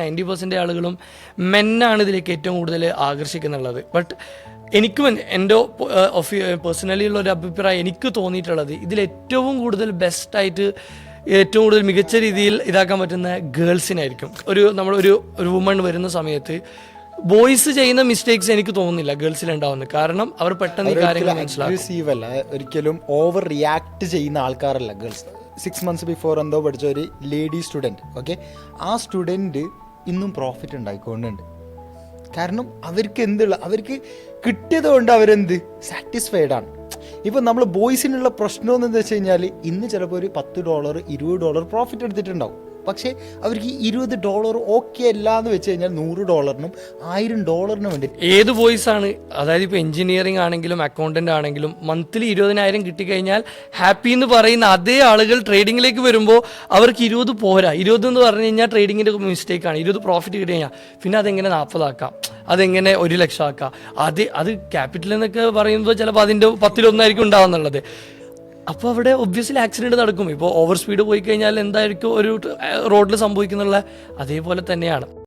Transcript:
90% ആളുകളും മെന്നാണ് ഇതിലേക്ക് ഏറ്റവും കൂടുതൽ ആകർഷിക്കുന്നുള്ളത്. ബട്ട് എനിക്കും എൻ്റെ പേഴ്സണലി ഉള്ള ഒരു അഭിപ്രായം എനിക്ക് തോന്നിയിട്ടുള്ളത് ഇതിലേറ്റവും കൂടുതൽ ബെസ്റ്റായിട്ട് ഏറ്റവും കൂടുതൽ മികച്ച രീതിയിൽ ഇതാക്കാൻ പറ്റുന്ന ഗേൾസിനായിരിക്കും. നമ്മളൊരു വുമൺ വരുന്ന സമയത്ത് ബോയ്സ് ചെയ്യുന്ന മിസ്റ്റേക്സ് എനിക്ക് തോന്നുന്നില്ല ഗേൾസിൽ ഉണ്ടാവുന്നത്. കാരണം അവർ പെട്ടെന്ന് ഈ കാര്യങ്ങൾ മനസ്സിലാക്കില്ല, ഒരിക്കലും ഓവർ റിയാക്ട് ചെയ്യുന്ന ആൾക്കാരല്ല ഗേൾസ്. 6 months ബിഫോർ എന്തോ പഠിച്ച ഒരു ലേഡി സ്റ്റുഡൻറ്റ്, ഓക്കെ, ആ സ്റ്റുഡൻറ്റ് ഇന്നും പ്രോഫിറ്റ് ഉണ്ടായിക്കൊണ്ടുണ്ട്. കാരണം അവർക്ക് കിട്ടിയത് കൊണ്ട് അവരെന്ത് സാറ്റിസ്ഫൈഡ് ആണ്. ഇപ്പം നമ്മൾ ബോയ്സിനുള്ള പ്രശ്നം എന്ന് വെച്ച് കഴിഞ്ഞാൽ ഇന്ന് ചിലപ്പോൾ ഒരു $10 $20 പ്രോഫിറ്റ് എടുത്തിട്ടുണ്ടാവും. പക്ഷേ അവർക്ക് $20 ഓക്കെ അല്ല എന്ന് വെച്ച് കഴിഞ്ഞാൽ $100 $1000 വേണ്ടി. ഏത് ബോയ്സ് ആണ്, അതായത് ഇപ്പോൾ എഞ്ചിനീയറിംഗ് ആണെങ്കിലും അക്കൗണ്ടന്റ് ആണെങ്കിലും മന്ത്ലി 20,000 കിട്ടിക്കഴിഞ്ഞാൽ ഹാപ്പി എന്ന് പറയുന്ന അതേ ആളുകൾ ട്രേഡിങ്ങിലേക്ക് വരുമ്പോൾ അവർക്ക് 20 പോരാ. 20 എന്ന് പറഞ്ഞു കഴിഞ്ഞാൽ ട്രേഡിങ്ങിൻ്റെ മിസ്റ്റേക്കാണ്. 20 പ്രോഫിറ്റ് കിട്ടി കഴിഞ്ഞാൽ പിന്നെ അതെങ്ങനെ 40 ആക്കാം, അതെങ്ങനെ 1 ലക്ഷം ആക്കാം. അത് ക്യാപിറ്റൽ എന്നൊക്കെ പറയുമ്പോൾ ചിലപ്പോൾ അതിൻ്റെ 10-1 ഉണ്ടാവുന്നുള്ളത്. അപ്പോൾ അവിടെ ഒബ്വിയസ്ലി ആക്സിഡൻറ്റ് നടക്കും. ഇപ്പോൾ ഓവർ സ്പീഡ് പോയി കഴിഞ്ഞാൽ എന്തായിരിക്കും ഒരു റോഡിൽ സംഭവിക്കുന്നുള്ള അതേപോലെ തന്നെയാണ്.